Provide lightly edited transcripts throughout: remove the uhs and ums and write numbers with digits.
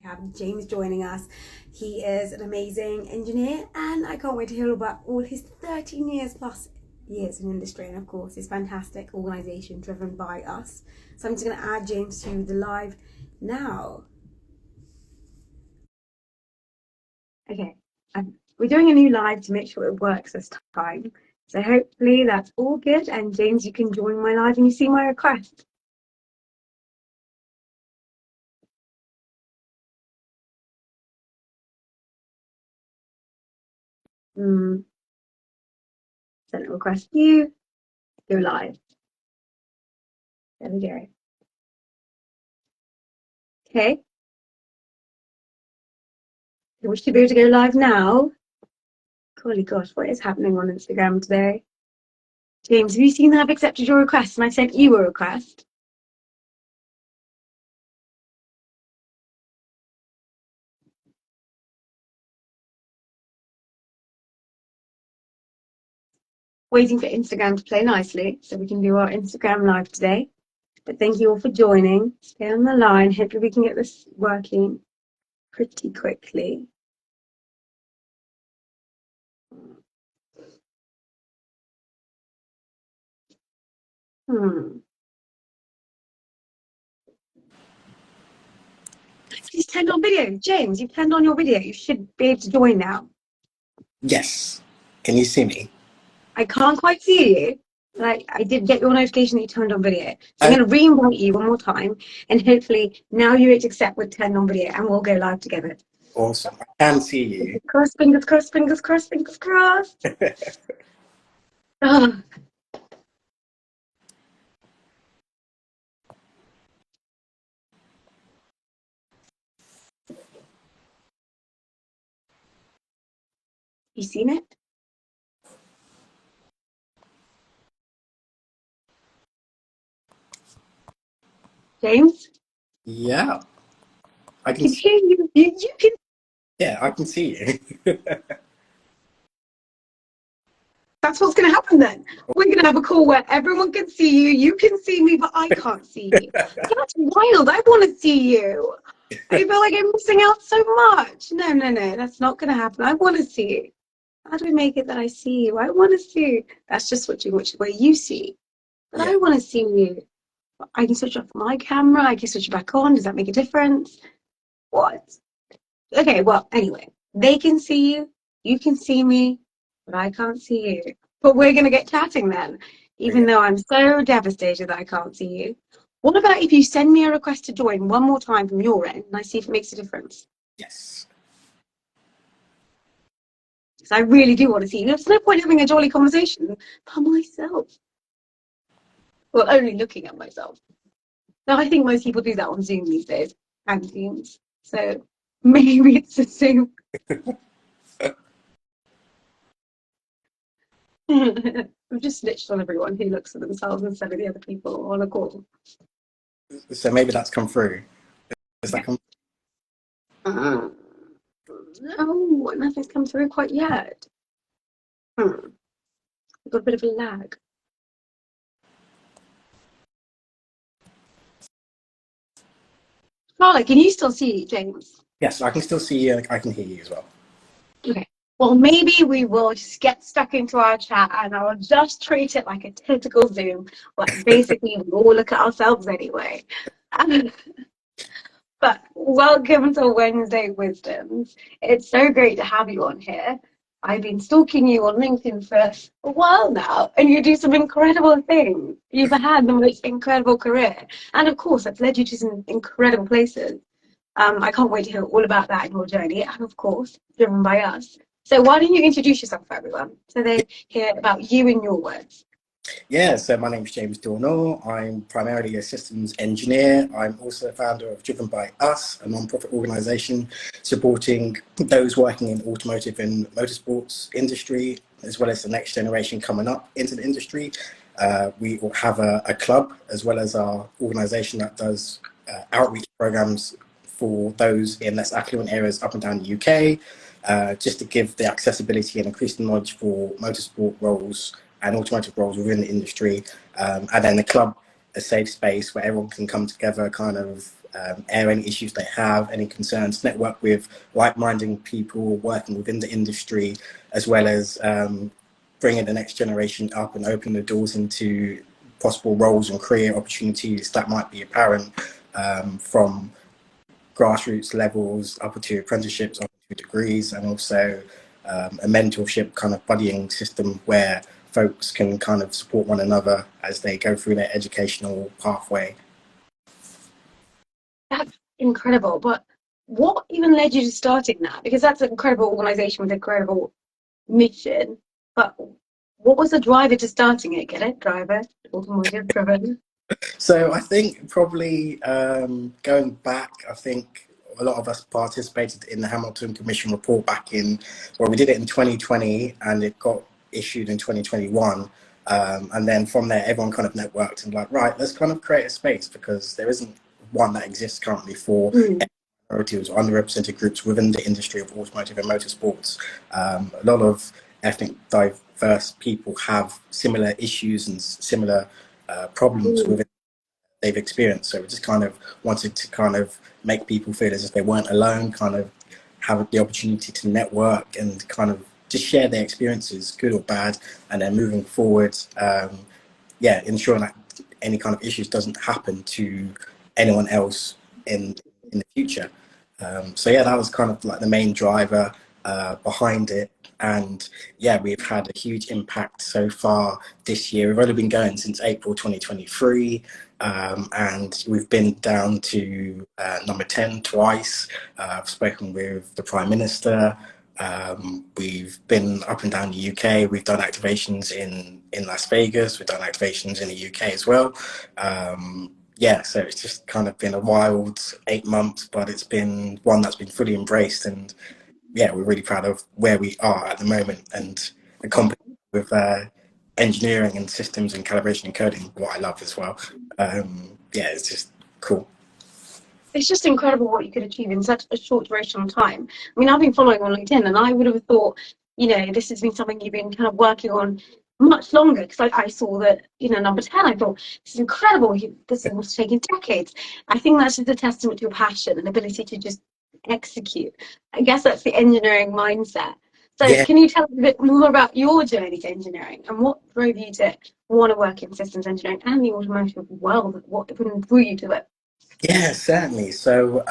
have James joining us. He is an amazing engineer and I can't wait to hear about all his 13 years plus years in industry, and of course his fantastic organisation Driven By Us. So I'm just going to add James to the live now. Okay, we're doing a new live to make sure it works this time. So hopefully that's all good, and James, you can join my live and you see my request. Send a request you, go live. There we go. Okay. I wish to be able to go live now. Holy gosh, what is happening on Instagram today? James, have you seen that I've accepted your request and I sent you a request? Waiting for Instagram to play nicely so we can do our Instagram live today. But thank you all for joining. Stay on the line. Hopefully we can get this working pretty quickly. Please turned on video. James, you've turned on your video. You should be able to join now. Yes. Can you see me? I can't quite see you. Like, I did get your notification that you turned on video. So I'm going to re-invite you one more time, and hopefully now you accept with turned on video, and we'll go live together. Awesome. I can see you. Fingers crossed, fingers crossed, fingers crossed. Oh. You seen it? James? Yeah. I can hear you. You can. Yeah, I can see you. That's what's going to happen then. We're going to have a call where everyone can see you. You can see me, but I can't see you. That's wild. I want to see you. I feel like I'm missing out so much. No. That's not going to happen. I want to see you. How do we make it that I see you? I want to see you. That's just switching which way you see. But yeah. I want to see you. I can switch off my camera. I can switch it back on. Does that make a difference? What? Okay, well, anyway. They can see you. You can see me. But I can't see you. But we're going to get chatting then, even though I'm so devastated that I can't see you. What about if you send me a request to join one more time from your end and I see if it makes a difference? Yes. Because I really do want to see you. There's no point having a jolly conversation by myself. Well, only looking at myself. Now, I think most people do that on Zoom these days, and Teams. So maybe it's a Zoom. I've just snitched on everyone who looks at themselves instead of the other people on a call. So maybe that's come through. Is that come? No, nothing's come through quite yet. We've got a bit of a lag. Charlotte, can you still see James? Yes, I can still see you. I can hear you as well. Okay. Well, maybe we will just get stuck into our chat and I'll just treat it like a typical Zoom. Like basically we all look at ourselves anyway. But welcome to Wednesday Wisdoms. It's so great to have you on here. I've been stalking you on LinkedIn for a while now, and you do some incredible things. You've had the most incredible career. And of course, that's led you to some incredible places. I can't wait to hear all about that in your journey, and of course, Driven By Us. So why don't you introduce yourself for everyone so they hear about you in your words? Yeah, so my name is James Dornor. I'm primarily a systems engineer. I'm also a founder of Driven By Us, a non-profit organisation supporting those working in automotive and motorsports industry, as well as the next generation coming up into the industry. We have a club, as well as our organisation that does outreach programs for those in less affluent areas up and down the UK, just to give the accessibility and increase the knowledge for motorsport roles and automotive roles within the industry. And then the club, a safe space where everyone can come together, kind of air any issues they have, any concerns, network with like-minded people working within the industry, as well as bringing the next generation up and opening the doors into possible roles and career opportunities that might be apparent from grassroots levels up to apprenticeships, up to degrees, and also a mentorship kind of buddying system where folks can kind of support one another as they go through their educational pathway. That's incredible. But what even led you to starting that? Because that's an incredible organisation with an incredible mission. But what was the driver to starting it? Get it? Driver, automotive, driven. So I think probably going back, I think a lot of us participated in the Hamilton Commission report back in, well, we did it in 2020 and it got issued in 2021. And then from there, everyone kind of networked and like, right, let's kind of create a space because there isn't one that exists currently for minorities or underrepresented groups within the industry of automotive and motorsports. A lot of ethnic diverse people have similar issues and similar problems within they've experienced. So we just kind of wanted to kind of make people feel as if they weren't alone, kind of have the opportunity to network and kind of just share their experiences, good or bad, and then moving forward, ensuring that any kind of issues doesn't happen to anyone else in the future. So yeah, that was kind of like the main driver behind it. And yeah, we've had a huge impact so far this year. We've only been going since April 2023, and we've been down to number 10 twice. I've spoken with the Prime Minister. We've been up and down the UK. We've done activations in Las Vegas. We've done activations in the UK as well. So it's just kind of been a wild 8 months, but it's been one that's been fully embraced. And yeah, we're really proud of where we are at the moment and a company with engineering and systems and calibration and coding, what I love as well. It's just cool. It's just incredible what you could achieve in such a short duration of time. I mean, I've been following on LinkedIn and I would have thought, this has been something you've been kind of working on much longer because I saw that, number 10, I thought, this is incredible. This was taking decades. I think that's just a testament to your passion and ability to just execute. I guess that's the engineering mindset. So Can you tell us a bit more about your journey to engineering and what drove you to want to work in systems engineering and the automotive world? What drew you to it? Yeah, certainly. So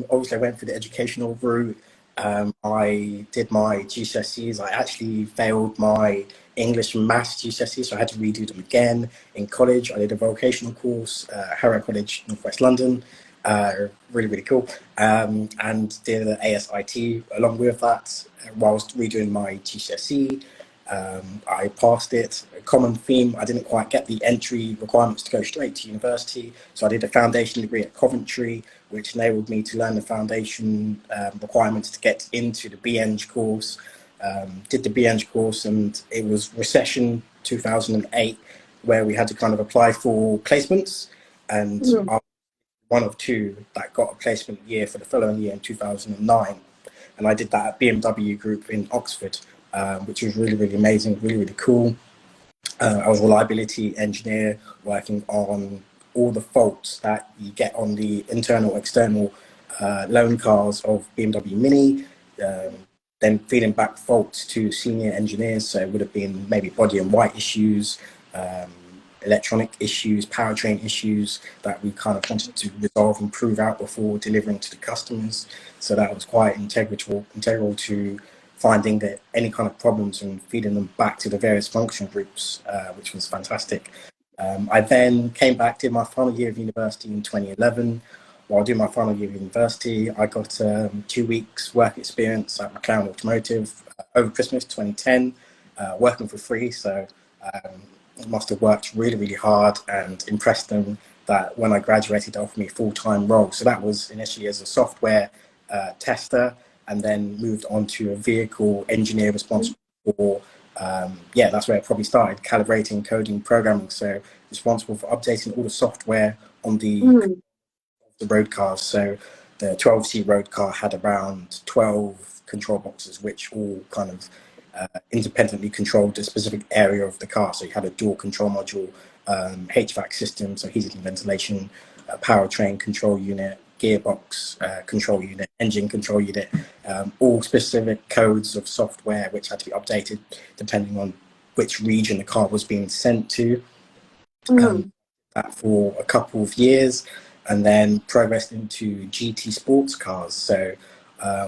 obviously I went through the educational route. I did my GCSEs. I actually failed my English and Maths GCSEs, so I had to redo them again. In college, I did a vocational course, Harrow College, Northwest London. Really, really cool. And did an ASIT along with that whilst redoing my GCSE. I passed it. A common theme, I didn't quite get the entry requirements to go straight to university, so I did a foundation degree at Coventry, which enabled me to learn the foundation requirements to get into the BEng course. Did the BEng course, and it was recession 2008, where we had to kind of apply for placements, and I was one of two that got a placement year for the following year in 2009, and I did that at BMW Group in Oxford. Which was really, really amazing, really, really cool. I was a reliability engineer working on all the faults that you get on the internal, external loan cars of BMW Mini, then feeding back faults to senior engineers. So it would have been maybe body and white issues, electronic issues, powertrain issues that we kind of wanted to resolve and prove out before delivering to the customers. So that was quite integral to finding that any kind of problems and feeding them back to the various function groups, which was fantastic. I then came back, did my final year of university in 2011. While doing my final year of university, I got 2 weeks work experience at McLaren Automotive over Christmas 2010, working for free. So I must have worked really, really hard and impressed them that when I graduated, they offered me a full-time role. So that was initially as a software tester, and then moved on to a vehicle engineer responsible for, that's where it probably started, calibrating, coding, programming. So responsible for updating all the software on the road cars. So the 12C road car had around 12 control boxes, which all kind of independently controlled a specific area of the car. So you had a dual control module, HVAC system, so heating and ventilation, powertrain control unit, gearbox control unit, engine control unit, all specific codes of software which had to be updated depending on which region the car was being sent to. That for a couple of years, and then progressed into GT sports cars. So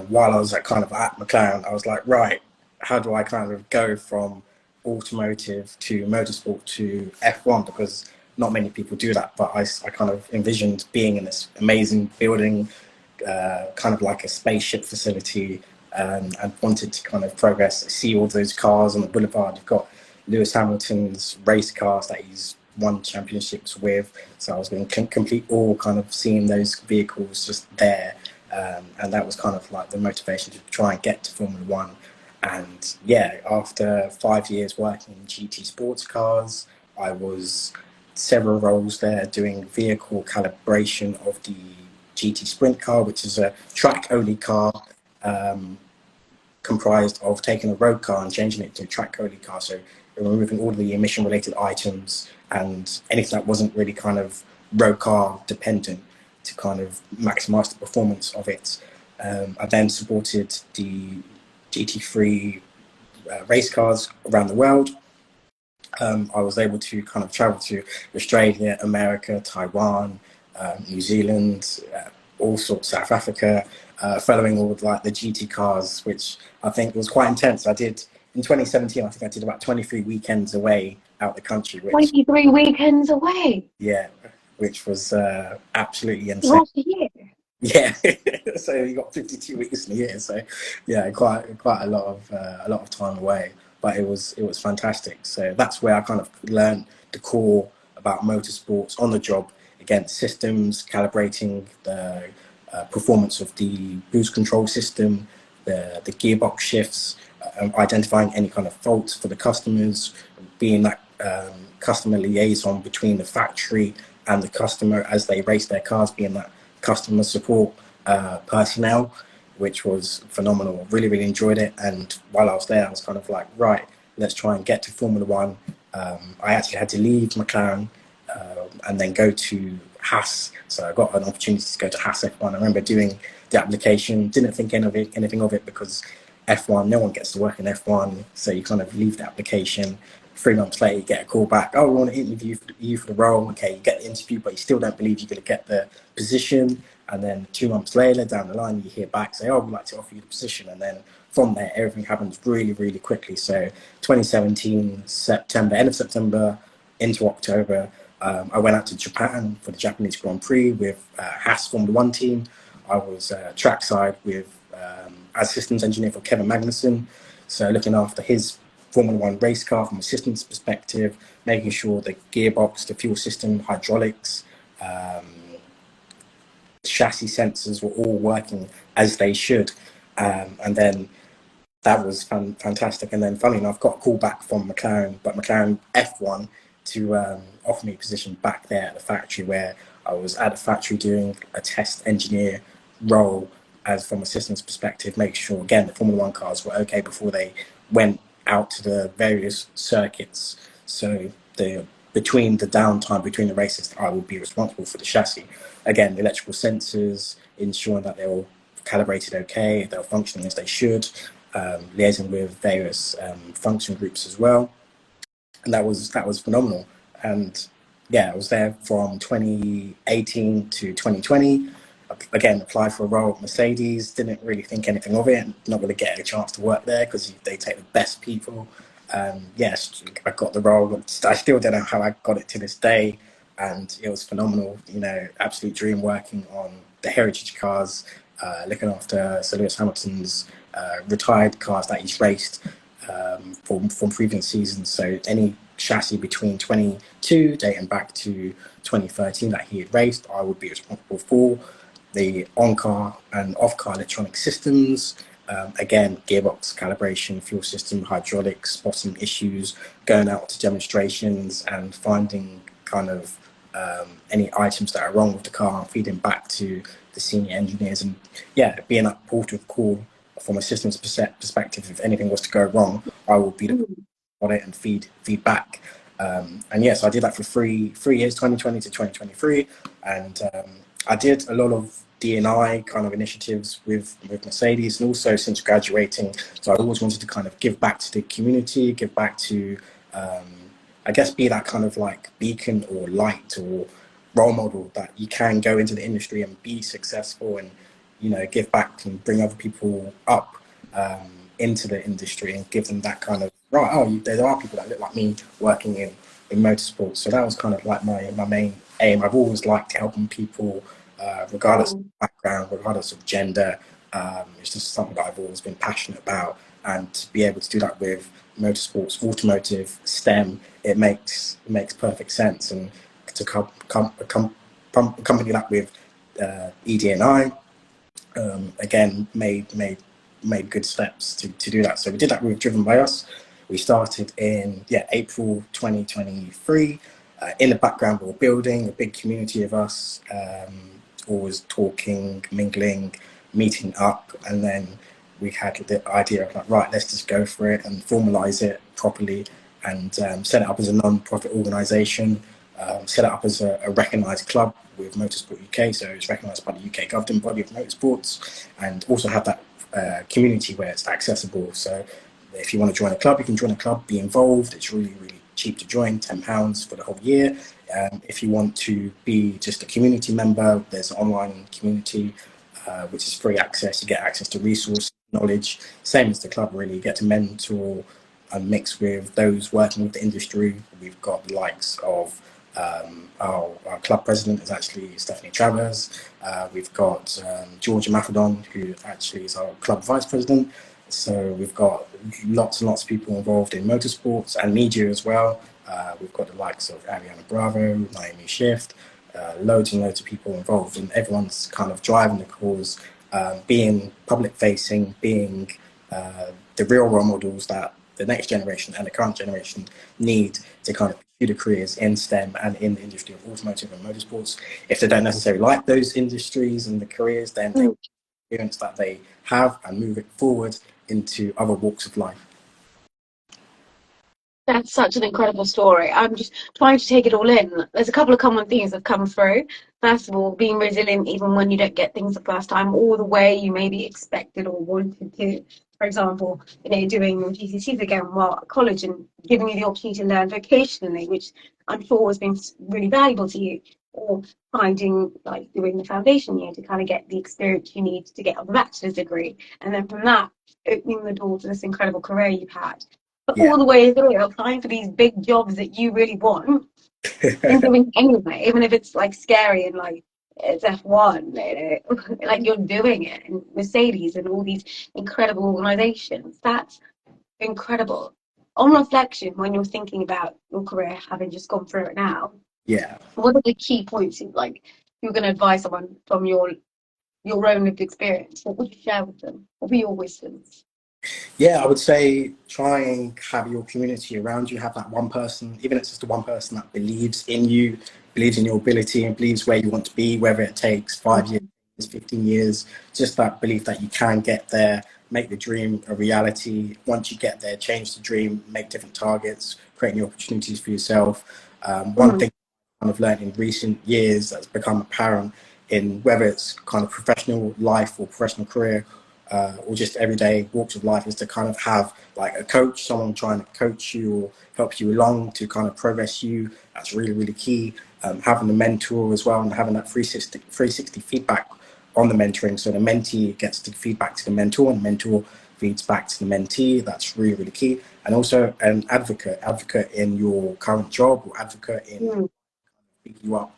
while I was at McLaren, I was like, right, how do I kind of go from automotive to motorsport to F1? Because not many people do that, but I kind of envisioned being in this amazing building, kind of like a spaceship facility, and wanted to kind of progress, see all those cars on the boulevard. You've got Lewis Hamilton's race cars that he's won championships with, so I was going to complete all kind of seeing those vehicles just there, and that was kind of like the motivation to try and get to Formula One. And yeah, after 5 years working in GT sports cars, I was several roles there doing vehicle calibration of the GT sprint car, which is a track only car, comprised of taking a road car and changing it to a track only car, so removing all the emission related items and anything that wasn't really kind of road car dependent to kind of maximize the performance of it. I then supported the GT3 race cars around the world. I was able to kind of travel to Australia, America, Taiwan, New Zealand, all sorts, South Africa, following all of like the GT cars, which I think was quite intense. I did in 2017, I think I did about 23 weekends away out the country. 23 weekends away? Yeah, which was absolutely insane. Last year? Yeah, so you got 52 weeks in a year. So yeah, quite a lot of time away. But it was fantastic. So that's where I kind of learned the core about motorsports on the job. Again, systems, calibrating the performance of the boost control system, the gearbox shifts, identifying any kind of faults for the customers, being that customer liaison between the factory and the customer as they race their cars, being that customer support personnel, which was phenomenal. Really, really enjoyed it. And while I was there, I was kind of like, right, let's try and get to Formula One. I actually had to leave McLaren and then go to Haas. So I got an opportunity to go to Haas F1. I remember doing the application, didn't think anything of it because F1, no one gets to work in F1. So you kind of leave the application. 3 months later, you get a call back. Oh, we want to interview you for the role. Okay, you get the interview, but you still don't believe you're going to get the position. And then 2 months later, down the line, you hear back, say, oh, we'd like to offer you the position. And then from there, everything happens really, really quickly. So 2017, September, end of September into October, I went out to Japan for the Japanese Grand Prix with Haas Formula One team. I was trackside with as systems engineer for Kevin Magnussen. So looking after his Formula One race car from a systems perspective, making sure the gearbox, the fuel system, hydraulics, chassis sensors were all working as they should. And then that was fantastic. And then funny enough, got a call back from McLaren, but McLaren F1 to offer me a position back there at the factory, where I was at the factory doing a test engineer role as from a systems perspective, make sure again the Formula One cars were okay before they went out to the various circuits. So between the downtime between the races, I would be responsible for the chassis. Again, the electrical sensors, ensuring that they're all calibrated okay, they're functioning as they should, liaising with various function groups as well. And that was phenomenal. And yeah, I was there from 2018 to 2020. Again, applied for a role at Mercedes, didn't really think anything of it, not going to get a chance to work there because they take the best people. Yes, I got the role. I still don't know how I got it to this day, and it was phenomenal. You know, absolute dream working on the heritage cars, looking after Sir Lewis Hamilton's retired cars that he's raced from previous seasons. So any chassis between 22 dating back to 2013 that he had raced, I would be responsible for. The on-car and off-car electronic systems, again, gearbox calibration, fuel system, hydraulics, spotting issues, going out to demonstrations and finding kind of any items that are wrong with the car and feeding back to the senior engineers. And yeah, being that port of call from a systems perspective, if anything was to go wrong, I would be on it and feed back. And yes, I did that for 3 years, 2020 to 2023. And I did a lot of D&I kind of initiatives with Mercedes, and also since graduating. So I always wanted to kind of give back to the community, give back to, I guess, be that kind of like beacon or light or role model that you can go into the industry and be successful and, you know, give back and bring other people up into the industry and give them that kind of, right, oh, there are people that look like me working in motorsports. So that was kind of like my main aim. I've always liked helping people, regardless of background, regardless of gender. It's just something that I've always been passionate about, and to be able to do that with motorsports, automotive, STEM, it makes perfect sense. And to accompany that with ED&I, again, made good steps to do that. So we did that with Driven By Us. We started in April 2023. In the background, we were building a big community of us, always talking, mingling, meeting up, and then we had the idea of like, right, let's just go for it and formalize it properly, and set it up as a non-profit organisation, set it up as a recognised club with Motorsport UK, so it's recognised by the UK governing body of motorsports, and also have that community where it's accessible. So if you want to join a club, you can join a club, be involved. It's really, really cheap to join, £10 for the whole year. If you want to be just a community member, there's an online community which is free access. You get access to resources, knowledge, same as the club really. You get to mentor and mix with those working with the industry. We've got the likes of our club president is actually Stephanie Travers. We've got Georgia Maffedon, who actually is our club vice president. So we've got lots and lots of people involved in motorsports and media as well. We've got the likes of Ariana Bravo, Naomi Shift, loads and loads of people involved, and everyone's kind of driving the cause, being public facing, being the real role models that the next generation and the current generation need to kind of pursue the careers in STEM and in the industry of automotive and motorsports. If they don't necessarily like those industries and the careers, then they experience that they have and move it forward into other walks of life. That's such an incredible story. I'm just trying to take it all in. There's a couple of common themes that come through. First of all, being resilient even when you don't get things the first time or the way you maybe expected or wanted to. For example, doing your GCSEs again while at college and giving you the opportunity to learn vocationally, which I'm sure has been really valuable to you. Or finding, like, doing the foundation year to kind of get the experience you need to get a bachelor's degree. And then from that, opening the door to this incredible career you've had. But all the way through, applying for these big jobs that you really want and doing anyway, even if it's like scary and like it's F1, like you're doing it, and Mercedes and all these incredible organizations. That's incredible. On reflection, when you're thinking about your career, having just gone through it now, what are the key points you're going to advise someone from your own lived experience? What would you share with them? What would be your wisdoms? Yeah, I would say try and have your community around you, have that one person, even if it's just the one person that believes in you, believes in your ability and believes where you want to be, whether it takes 5 years, 15 years, just that belief that you can get there, make the dream a reality. Once you get there, change the dream, make different targets, create new opportunities for yourself. One thing I've kind of learned in recent years that's become apparent in whether it's kind of professional life or professional career, or just everyday walks of life, is to kind of have like a coach, someone trying to coach you or help you along to kind of progress you. That's really, really key. Having a mentor as well and having that 360 feedback on the mentoring. So the mentee gets the feedback to the mentor and the mentor feeds back to the mentee. That's really, really key. And also an advocate in your current job or advocate in picking you up.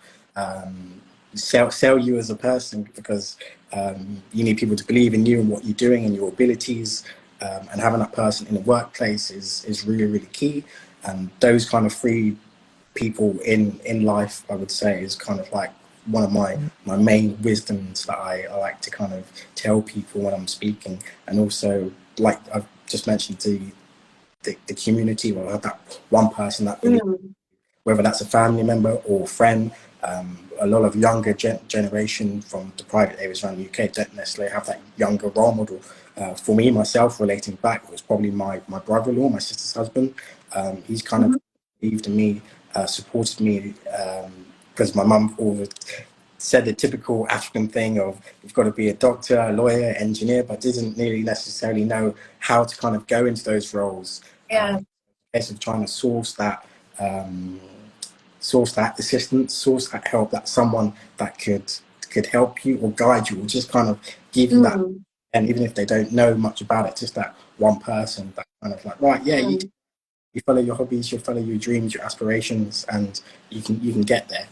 Sell you as a person, because you need people to believe in you and what you're doing and your abilities, and having that person in the workplace is really, really key. And those kind of three people in life, I would say, is kind of like one of my main wisdoms that I like to kind of tell people when I'm speaking. And also, like I've just mentioned, the community, where I have that one person that believes, whether that's a family member or friend. A lot of younger generation from the private areas around the UK don't necessarily have that younger role model. For me, myself, relating back, it was probably my brother-in-law, my sister's husband. He's kind of believed in me, supported me, because my mum always said the typical African thing of you've got to be a doctor, a lawyer, engineer, but didn't really necessarily know how to kind of go into those roles. Yeah. Case of trying to um, source that assistance, source that help, that someone that could help you or guide you or just kind of give you that. And even if they don't know much about it, just that one person that kind of like, right, yeah, you follow your hobbies, you follow your dreams, your aspirations, and you can get there.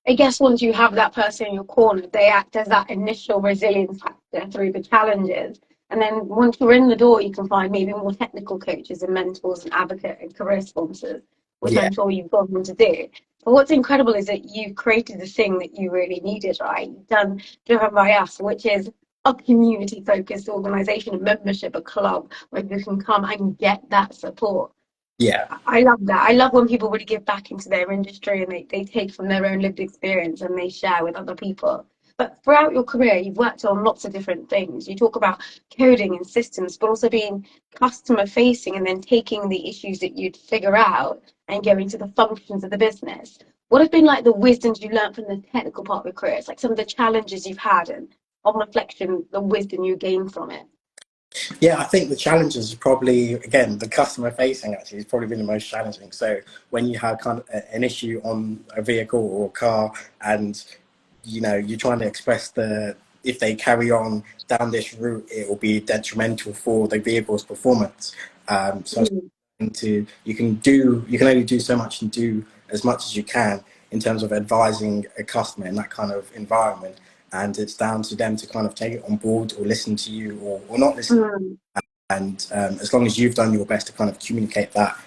I guess once you have that person in your corner, they act as that initial resilience factor through the challenges. And then once you're in the door, you can find maybe more technical coaches and mentors and advocate and career sponsors, which Yeah. I'm sure you've gone on to do. But what's incredible is that you've created the thing that you really needed, right? You've done Driven By Us, which is a community-focused organisation, a membership, a club where you can come and get that support. Yeah. I love that. I love when people really give back into their industry and they take from their own lived experience and they share with other people. But throughout your career, you've worked on lots of different things. You talk about coding and systems, but also being customer facing and then taking the issues that you'd figure out and going to the functions of the business. What have been like the wisdoms you learned from the technical part of your career? It's like some of the challenges you've had and on reflection, the wisdom you gained from it. Yeah, I think the challenges are probably, again, the customer facing actually has probably been the most challenging. So when you have kind of an issue on a vehicle or a car and, you know, you're trying to express if they carry on down this route, it will be detrimental for the vehicle's performance. So you can only do so much and do as much as you can in terms of advising a customer in that kind of environment. And it's down to them to kind of take it on board or listen to you or not listen. And as long as you've done your best to kind of communicate that,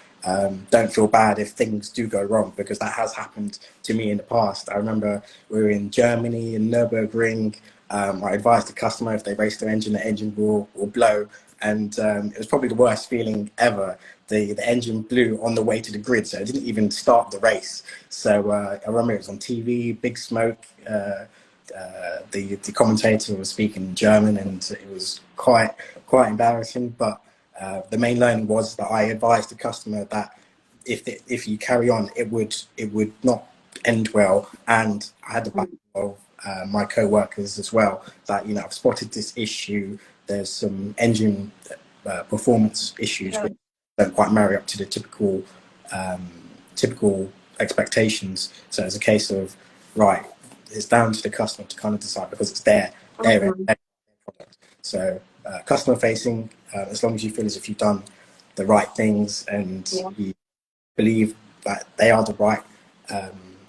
don't feel bad if things do go wrong, because that has happened to me in the past. I remember we were in Germany, in Nürburgring. I advised the customer if they race their engine, the engine will blow. And it was probably the worst feeling ever. The engine blew on the way to the grid, so it didn't even start the race. So I remember it was on TV, big smoke. The commentator was speaking German, and it was quite embarrassing. But the main learning was that I advised the customer that if you carry on, it would not end well. And I had the back of my co-workers as well, that, you know, I've spotted this issue. There's some engine performance issues which don't quite marry up to the typical expectations. So it's a case of, right, it's down to the customer to kind of decide, because it's their product. So customer facing, as long as you feel as if you've done the right things and you believe that they are the right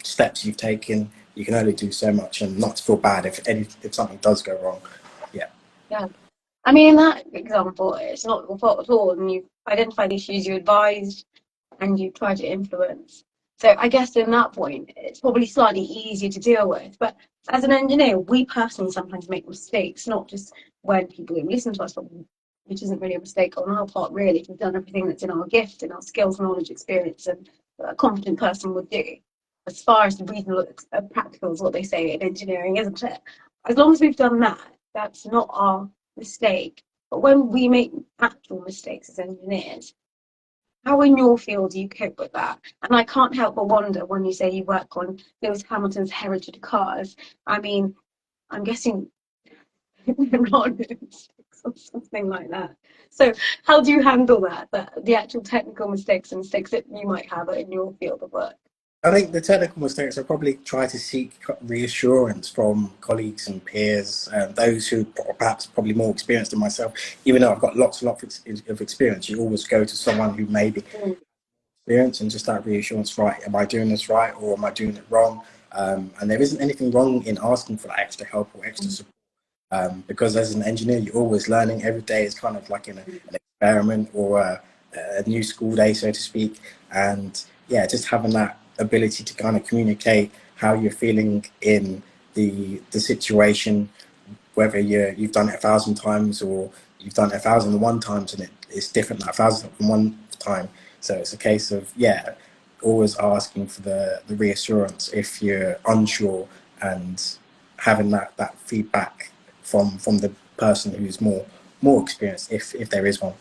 steps you've taken, you can only do so much, and not to feel bad if something does go wrong. Yeah. I mean, in that example, it's not your fault at all, and you identified issues, you advised, and you tried to influence. So I guess in that point, it's probably slightly easier to deal with. But as an engineer, we personally sometimes make mistakes, not just when people don't listen to us, but which isn't really a mistake on our part, really. If we've done everything that's in our gift and our skills, knowledge, experience, and a competent person would do. As far as the reasonable practical is what they say in engineering, isn't it? As long as we've done that, that's not our mistake. But when we make actual mistakes as engineers, how in your field do you cope with that? And I can't help but wonder, when you say you work on Lewis Hamilton's Heritage cars, I mean, I'm guessing they're not mistakes or something like that. So how do you handle that, the actual technical mistakes and mistakes that you might have in your field of work? I think the technical mistakes, I probably try to seek reassurance from colleagues and peers, those who perhaps probably more experienced than myself. Even though I've got lots of experience, you always go to someone who maybe experience and just that reassurance, right, am I doing this right or am I doing it wrong? And there isn't anything wrong in asking for that extra help or extra support, because as an engineer, you're always learning. Every day is kind of like an experiment or a new school day, so to speak. And yeah, just having that ability to kind of communicate how you're feeling in the situation, whether you've done it 1,000 times or you've done it 1,001 times, and it's different that 1,001 time. So it's a case of, yeah, always asking for the reassurance if you're unsure, and having that feedback from the person who's more experienced, if there is one.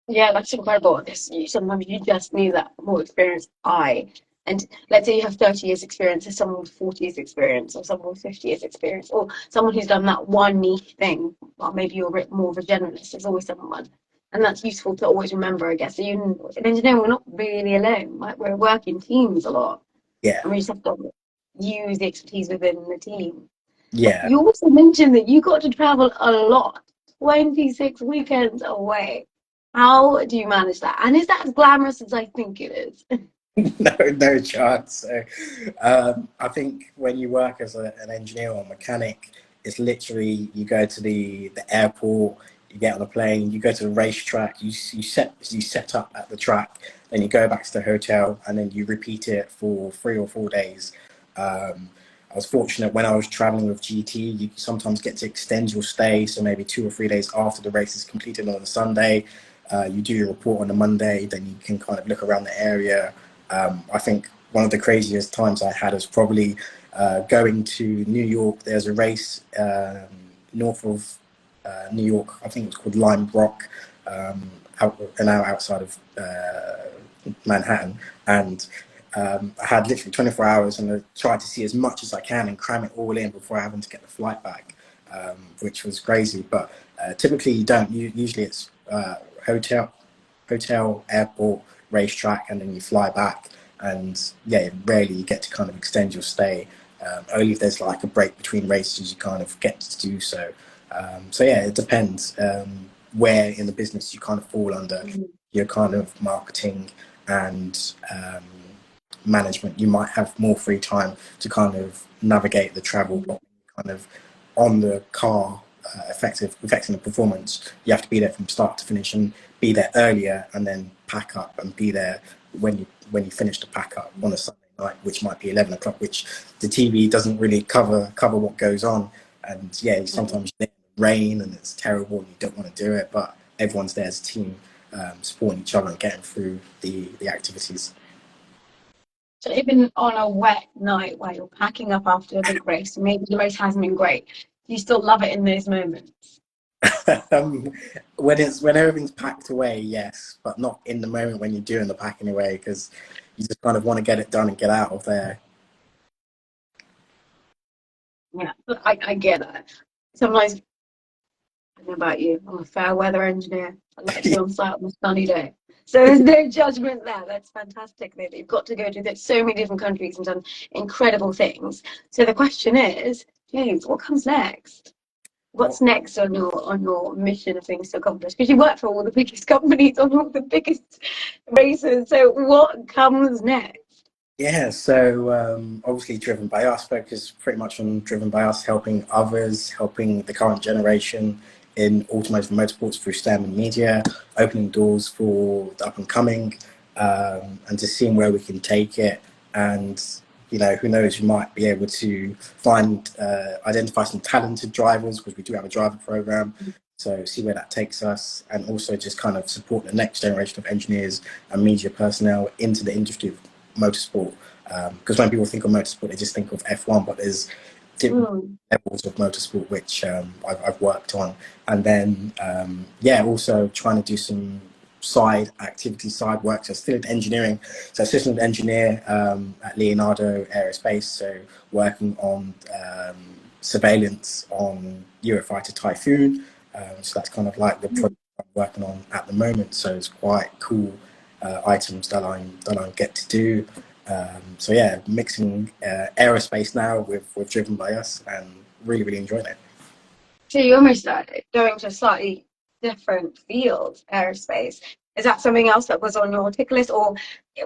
Yeah, that's incredible. Sometimes you just need that more experienced eye. And let's say you have 30 years experience, there's someone with 40 years experience, or someone with 50 years experience, or someone who's done that one niche thing. Well, maybe you're more of a generalist. There's always someone. And that's useful to always remember, I guess. So you, in engineering, we're not really alone. Like, we're working teams a lot. Yeah. And we just have to use the expertise within the team. Yeah. You also mentioned that you got to travel a lot, 26 weekends away. How do you manage that? And is that as glamorous as I think it is? No chance. So, I think when you work as an engineer or mechanic, it's literally you go to the airport, you get on a plane, you go to the racetrack, you set up at the track, then you go back to the hotel, and then you repeat it for 3 or 4 days. I was fortunate when I was traveling with GT, you sometimes get to extend your stay, so maybe 2 or 3 days after the race is completed on a Sunday. You do your report on a Monday, then you can kind of look around the area. I think one of the craziest times I had was probably going to New York. There's a race north of New York. I think it's called Lime Rock, an hour outside of Manhattan. And I had literally 24 hours, and I tried to see as much as I can and cram it all in before having to get the flight back, which was crazy. But typically you don't. Usually it's hotel, airport, racetrack, and then you fly back. And yeah, rarely you get to kind of extend your stay. Only if there's like a break between races, you kind of get to do so. So yeah, it depends where in the business you kind of fall under. Your kind of marketing and management, you might have more free time to kind of navigate the travel, but kind of on the car affecting the performance, you have to be there from start to finish, and be there earlier, and then pack up and be there when you finish the pack up on a Sunday night, which might be 11 o'clock, which the TV doesn't really cover what goes on. And yeah, sometimes it's rain and it's terrible and you don't want to do it, but everyone's there as a team, supporting each other and getting through the activities. So even on a wet night where you're packing up after a big race, maybe the race hasn't been great, you still love it in those moments? When everything's packed away, yes, but not in the moment when you're doing the packing away, because you just kind of want to get it done and get out of there. Yeah, I get that. Sometimes, I don't know about you, I'm a fair weather engineer. I like to be on site on a sunny day. So there's no judgment there. That's fantastic that you've got to go to so many different countries and done incredible things. So the question is, James, what comes next? What's next on your mission of things to accomplish? Because you work for all the biggest companies on all the biggest races. So what comes next? Yeah, so obviously Driven By Us focus pretty much on Driven By Us, helping others, helping the current generation in automotive and motorsports through STEM and media, opening doors for the up and coming, and just seeing where we can take it. And you know, who knows, you might be able to find, identify some talented drivers, because we do have a driver program. So see where that takes us, and also just kind of support the next generation of engineers and media personnel into the industry of motorsport. Because when people think of motorsport, they just think of F1, but there's different levels of motorsport which I've worked on. And then yeah, also trying to do some side activities, side work. So still in engineering, so assistant engineer at Leonardo Aerospace, so working on surveillance on Eurofighter Typhoon. So that's kind of like the project I'm working on at the moment. So it's quite cool items that I get to do. So yeah, mixing aerospace now with Driven By Us, and really enjoying it. So you almost started going to a slightly different field, aerospace. Is that something else that was on your tick list, or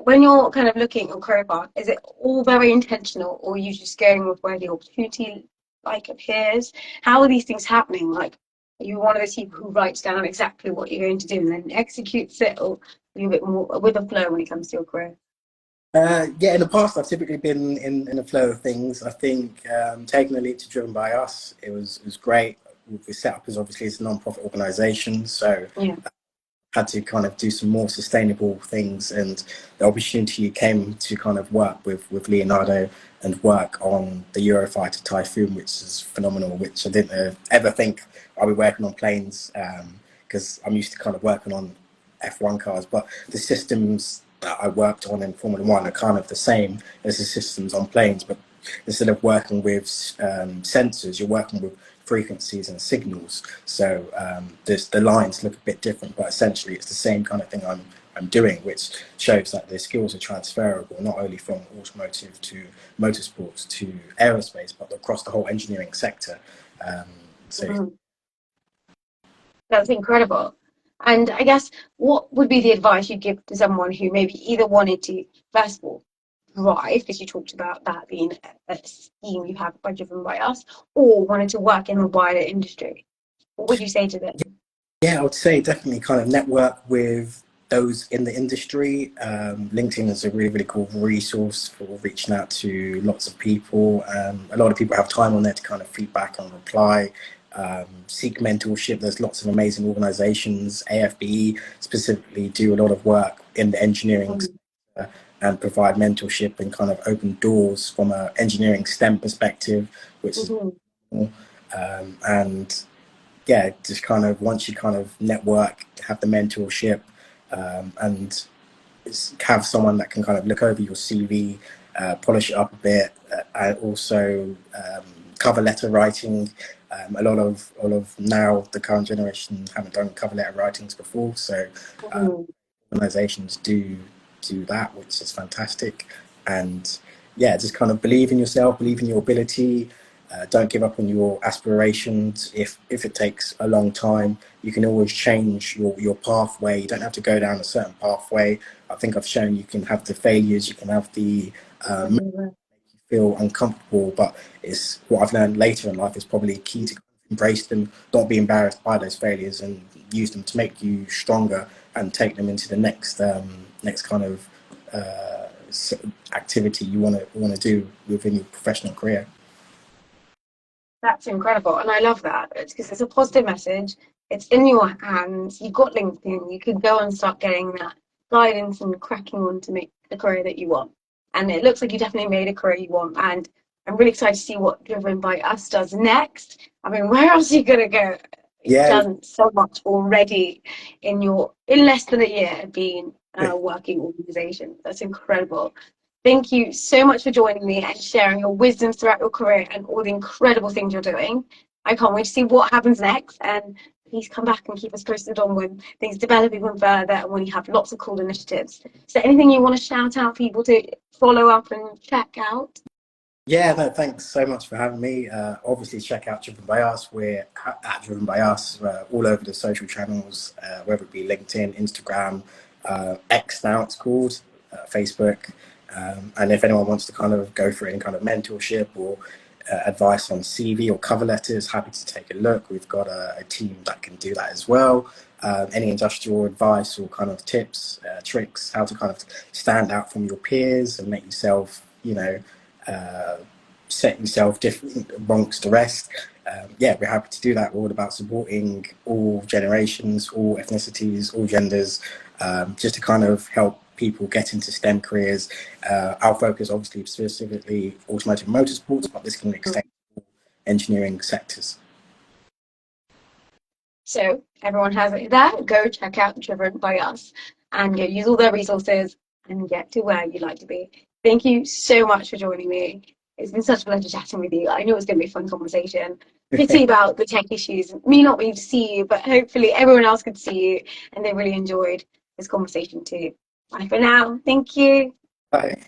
when you're kind of looking at your career path, is it all very intentional, or are you just going with where the opportunity like appears? How are these things happening? Like, are you one of those people who writes down exactly what you're going to do and then executes it, or are you a bit more with a flow when it comes to your career? Yeah, in the past I've typically been in the flow of things. I think taking the leap to Driven By Us, it was great. We set up as obviously as a non-profit organisation, so yeah. had to kind of do some more sustainable things, and the opportunity came to kind of work with Leonardo and work on the Eurofighter Typhoon, which is phenomenal, which I didn't ever think I'd be working on planes, because I'm used to kind of working on F1 cars, but the systems that I worked on in Formula One are kind of the same as the systems on planes, but instead of working with sensors, you're working with frequencies and signals. So the lines look a bit different, but essentially it's the same kind of thing I'm doing, which shows that the skills are transferable not only from automotive to motorsports to aerospace, but across the whole engineering sector. That's incredible. And I guess what would be the advice you'd give to someone who maybe either wanted to, first of all, drive, because you talked about that being a scheme you have by Driven By Us, or wanted to work in the wider industry? What would you say to them? Yeah, I would say definitely kind of network with those in the industry. LinkedIn is a really, really cool resource for reaching out to lots of people. A lot of people have time on there to kind of feedback and reply. Seek mentorship. There's lots of amazing organizations. AFBE specifically do a lot of work in the engineering sector and provide mentorship and kind of open doors from an engineering STEM perspective, which is cool. And yeah, just kind of once you kind of network, have the mentorship, and have someone that can kind of look over your CV, polish it up a bit, and also cover letter writing. A lot of now the current generation haven't done cover letter writings before, so organizations do that, which is fantastic. And yeah, just kind of believe in yourself, believe in your ability. Don't give up on your aspirations. If it takes a long time, you can always change your pathway. You don't have to go down a certain pathway. I think I've shown you can have the failures, you can have the make you feel uncomfortable, but it's what I've learned later in life is probably key to embrace them, not be embarrassed by those failures, and use them to make you stronger and take them into the next kind of activity you want to do within your professional career. That's incredible. And I love that. It's because it's a positive message. It's in your hands. You've got LinkedIn. You could go and start getting that guidance and cracking on to make the career that you want. And it looks like you definitely made a career you want. And I'm really excited to see what Driven By Us does next. I mean, where else are you going to go? You've done so much already in less than a year being a working organization. That's incredible. Thank you so much for joining me and sharing your wisdom throughout your career and all the incredible things you're doing. I can't wait to see what happens next, and please come back and keep us posted on when things develop even further and when you have lots of cool initiatives. Is there anything you want to shout out for people to follow up and check out? Yeah, no, thanks so much for having me. Obviously, check out Driven By Us. We're at Driven By Us all over the social channels, whether it be LinkedIn, Instagram, X now it's called, Facebook. And if anyone wants to kind of go for any kind of mentorship or advice on CV or cover letters, happy to take a look. We've got a team that can do that as well. Any industrial advice or kind of tips, tricks, how to kind of stand out from your peers and make yourself, set yourself different amongst the rest. Yeah, we're happy to do that. We're all about supporting all generations, all ethnicities, all genders, just to kind of help people get into STEM careers. Our focus obviously specifically automotive motorsports, but this can extend to engineering sectors. So everyone has it there. Go check out Driven By Us and go use all their resources and get to where you'd like to be. Thank you so much for joining me. It's been such a pleasure chatting with you. I knew it was going to be a fun conversation. Pity about the tech issues, me not being to see you, but hopefully everyone else could see you and they really enjoyed this conversation too. Bye for now. Thank you. Bye.